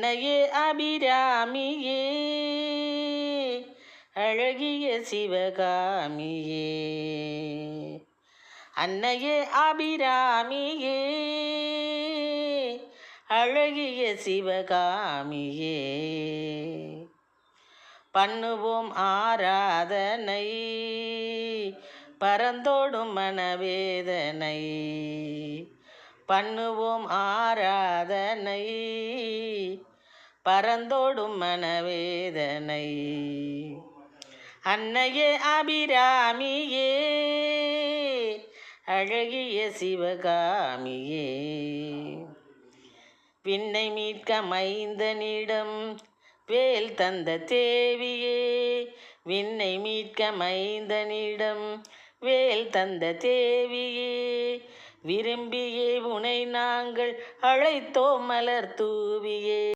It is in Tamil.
அன்னையே அபிராமியே அழகிய சிவகாமியே. அன்னையே அபிராமியே அழகிய சிவகாமியே. பண்ணுவோம் ஆராதனை பரந்தோடும் மனவேதனை. பண்ணுவோம் ஆராதனை பரந்தோடும் மனவேதனை. அன்னையே அபிராமியே அழகிய சிவகாமியே. விண்ணை மீட்க மைந்தனிடம் வேல் தந்த தேவியே. விண்ணை மீட்க மைந்தனிடம் வேல் தந்த தேவியே. விரும்பியே உனை நாங்கள் அழைத்தோம் மலர் தூவியே.